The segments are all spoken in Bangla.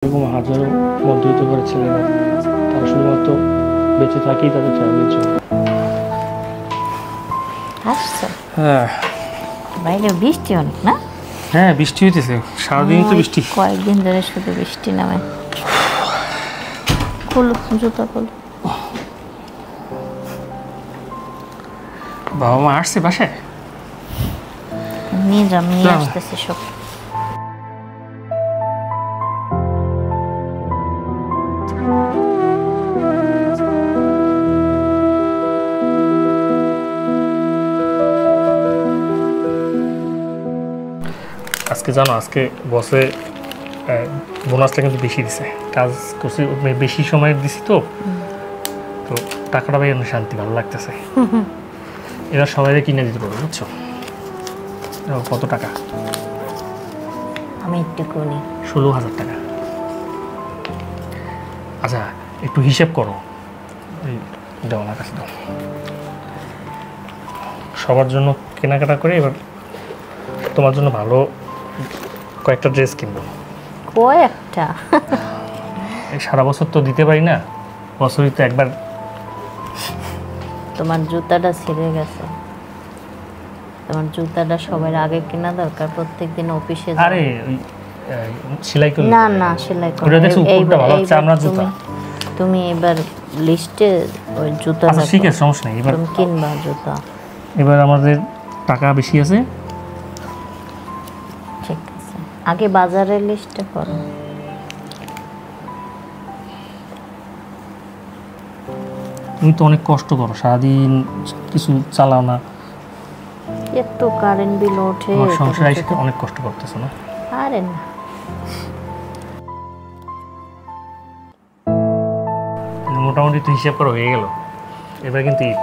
এরকম হাজারো মধ্যবিত্ত ঘরের ছেলেরা তারা শুধুমাত্র বেঁচে থাকি তাদের ফ্যামিলির জন্য। আসছে হ্যাঁ, বাইরে বৃষ্টি অনেক না? হ্যাঁ বৃষ্টি হইতেছে সারাদিন তো বৃষ্টি। কয়েকদিন ধরে শুধু বৃষ্টি নামে। খুলো জুতা খুলো। বাবা মা আসছে বাসায়? নিয়ে যাও, নিয়ে আসতেছে সব। আজকে জানো, আজকে বসে বোনাসটা কিন্তু বেশি দিছে, কাজ করছি বেশি সময় দিছি তো তো টাকাটা পাই অনেক শান্তি, ভালো লাগতেছে। এবার সবাই কিনে দিতে পারবো, বুঝছো? কত টাকা? আমি একটু করি 16,000 টাকা। আচ্ছা একটু হিসেব করো, দাও আমার কাছে দাও। সবার জন্য কেনাকাটা করে এবার তোমার জন্য ভালো কয়েকটা ড্রেস কিনবো। কয়েকটা? এই সারা বছর তো দিতে পারি না, বছরই তো একবার। তোমার জুতাটা ছিঁড়ে গেছে, তোমার জুতাটা সবার আগে কেনা দরকার। প্রত্যেকদিন অফিসে আরে ওই সেলাই করে না না সেলাই করে। ওটা দেখো উপরটা ভালো হচ্ছে, আমরা জুতা তুমি এবার লিস্টে ওই জুতা। আচ্ছা ঠিক আছে, সমস্যা নেই। এবার তুমি কিনবা জুতা। এবার আমাদের টাকা বেশি আছে, ঠিক আছে। আগে বাজারের লিস্টে করো। তুমি তো অনেক কষ্ট করো, সারাদিন কিছু চালাও না, এত কারেন্ট বিল ওঠে। তোমার সংসারে এসে অনেক কষ্ট করতেছো না? আরে না, মোটামুটি তো হিসাব করা হয়ে গেল। এবার কিন্তু ঈদ।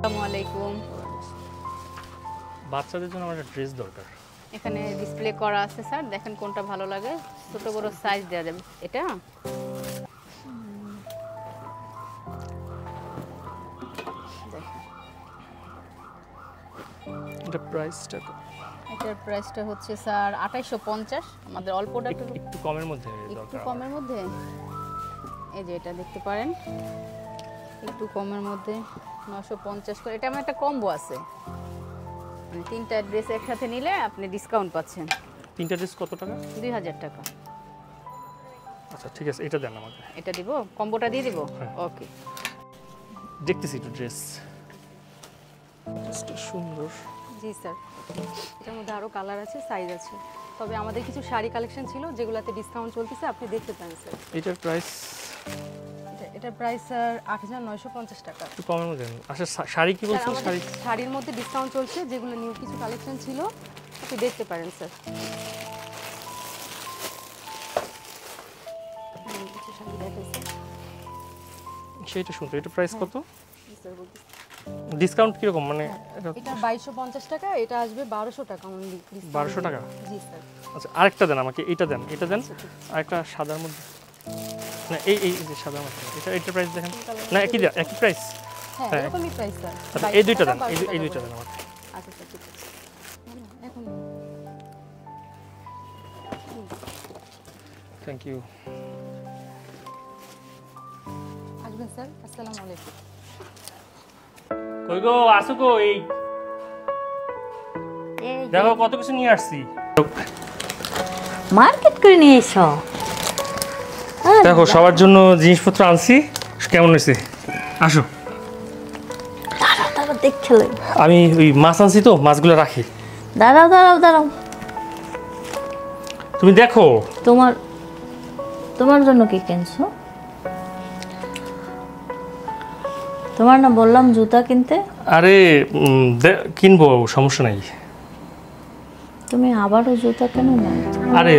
আসসালামু আলাইকুম। বাচ্চাদের জন্য আমার একটা ড্রেস দরকার। এখানে ডিসপ্লে করা আছে স্যার, দেখেন কোনটা ভালো লাগে। ছোট বড় সাইজ দেওয়া যাবে। এটা এটা প্রাইসটা এটার প্রাইসটা হচ্ছে স্যার 2850। আমাদের অল প্রোডাক্ট একটু কমের মধ্যে একটু দরকার। কমের মধ্যে। এই যে এটা দেখতে পারেন, একটু কমের মধ্যে 950 করে। এটা আমার একটা কম্বো আছে, মানে তিনটা ড্রেস একসাথে নিলে আপনি ডিসকাউন্ট পাচ্ছেন। তিনটা ড্রেস কত টাকা? 2000 টাকা। আচ্ছা ঠিক আছে, এটা দেন আমাকে। এটা দিব, কম্বোটা দিয়ে দিব। হ্যাঁ। ওকে, দেখতেছি একটু ড্রেসটা সুন্দর। জি স্যার। এটার মধ্যে আরও কালার আছে, সাইজ আছে। তবে আমাদের কিছু শাড়ি কালেকশন ছিল যেগুলোতে ডিসকাউন্ট চলতেছে, আপনি দেখতে পারেন স্যার। এটার প্রাইস? এটার প্রাইস স্যার 8950 টাকা। একটু কমের মধ্যে। আচ্ছা শাড়ি কি বলছেন? শাড়ি শাড়ির মধ্যে ডিসকাউন্ট চলছে, যেগুলো নিউ কিছু কালেকশন ছিল আপনি দেখতে পারেন স্যার। কিছু শাড়ি দেখাইছে সেইটা শুনতে। এটা প্রাইস কত? স্যার বলতে। ডিসকাউন্ট কিরকম, মানে এটা 2250 টাকা, এটা আসবে 1200 টাকা অনলি। 1200 টাকা? জি স্যার। আচ্ছা আরেকটা দেন আমাকে, এইটা দেন, এটা দেন। আরেকটা সাদার মধ্যে, না এই এই যে সাদার মধ্যে, এটা প্রাইস দেখেন না, একই প্রাইস? হ্যাঁ এরকমই প্রাইস স্যার। আচ্ছা এই দুইটা দেন, এই দুইটা দেন আমাকে। আচ্ছা স্যার ঠিক আছে। এখন থ্যাংক ইউ। আসবেন স্যার। আসসালামু আলাইকুম। কই গো, আসো গো। এই দেখো কত কিছু নিয়ে আসছি। মার্কেট করে নিয়ে এসো। দেখো সবার জন্য জিনিসপত্র আনছি, কেমন হয়েছে? আসো। দাঁড়াও দাঁড়াও, দেখলে আমি ওই মাছ আনছি তো, মাছগুলো রাখি। দাঁড়াও দাঁড়াও দাঁড়াও, তুমি দেখো। তোমার জন্য কি কিনছো? তোমার না বললাম জুতা কিনতে? আরে কিনবো, সমস্যা নাই। তুমি আবারও জুতা কেন না? আরে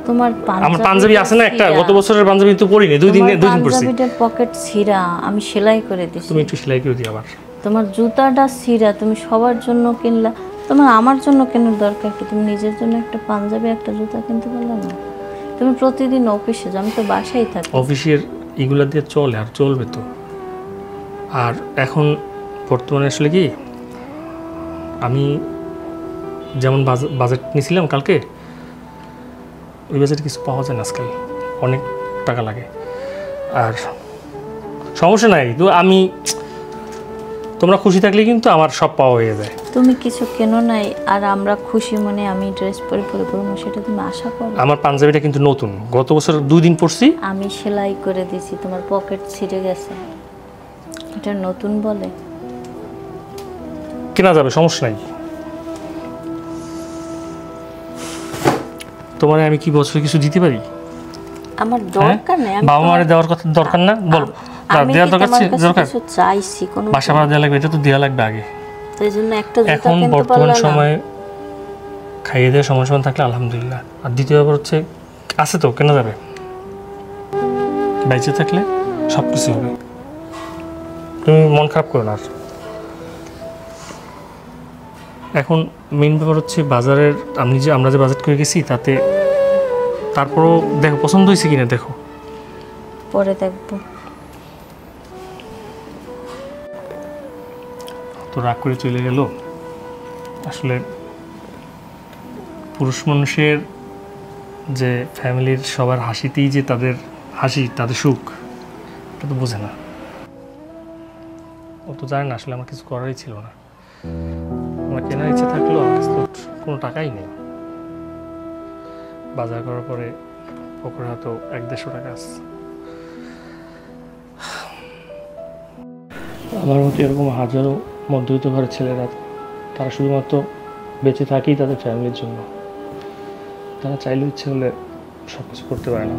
তোমার আমার পাঞ্জাবি আছে না একটা, গত বছরের পাঞ্জাবি তো পরিনি, দুই দিন পরছি। পাঞ্জাবিটার পকেট ছিঁড়া, আমি সেলাই করে দিছি। তুমি একটু সেলাই করে দিও আবার। তোমার জুতাটা ছিঁড়া, তুমি সবার জন্য কিনলা, তোমার আমার জন্য কেনার দরকার কি? তুমি নিজের জন্য একটা পাঞ্জাবি একটা জুতা কিনতে পারলে না? তুমি প্রতিদিন অফিসে যাও, আমি তো বাসায় থাকি। অফিসের এগুলা দিয়ে চলে আর চলবে তো। আর এখন বর্তমানে আসলে কি, আমি যেমন বাজেট নিয়েছিলাম কালকে, ওই বাজেটে কিছু পাওয়া যায় না আজকাল, অনেক টাকা লাগে। আর সমস্যা নাই তো, আমি তোমরা খুশি থাকলে কিন্তু আমার সব পাওয়া হয়ে যায়। তুমি কিছু কেনো নাই আর আমরা খুশি মনে আমি ড্রেস পরে পরে করবো, সেটা তুমি আশা করো? আমার পাঞ্জাবিটা কিন্তু নতুন, গত বছর 2 দিন পরছি। আমি সেলাই করে দিছি, তোমার পকেট ছিঁড়ে গেছে, এটা নতুন বলে? কেনা যাবে, সমস্যা নাই। তোমারে আমি কি বছরে কিছু দিতে পারি? আমার দরকার নেই। বাবা মারে দেওয়ার কথা দরকার না, বল। আমি দেওয়ার দরকার কিছু চাইছি কোন বাসা ভাড়া দেওয়া লাগবে, এটা তো দেওয়া লাগবে আগে। তাই জন্য একটা জুতা এখন কিনতে বর্তমান পারলাম না। সময়ে খাইয়ে দেওয়ার সময় সমান থাকলে আলহামদুলিল্লাহ। আর দ্বিতীয় ব্যাপার হচ্ছে আছে তো, কেনা যাবে, বাইচে থাকলে সব কিছু হবে। তুমি মন খারাপ করো না। আর এখন মেইন ব্যাপার হচ্ছে বাজারের, আমরা যে বাজেট করে গেছি তাতে, তারপরও দেখো পছন্দ হয়েছে কিনা দেখো, পরে দেখবো। তো রাগ করে চলে গেল। আসলে পুরুষ মানুষের যে ফ্যামিলির সবার হাসিতেই যে তাদের হাসি, তাদের সুখ, এটা তো বোঝে না। ও তো জানে না আসলে আমার কিছু করারই ছিল না। আমার কেনার ইচ্ছে থাকলেও আমার কাছে তো কোনো টাকাই নেই। বাজার করার পরে ওপরে হয়তো 100-150 টাকা আছে। আমার মতো এরকম হাজারো মধ্যবিত্ত ঘরের ছেলেরা, তারা শুধুমাত্র বেঁচে থাকেই তাদের ফ্যামিলির জন্য। তারা চাইলেও ইচ্ছে হলে সব কিছু করতে পারে না।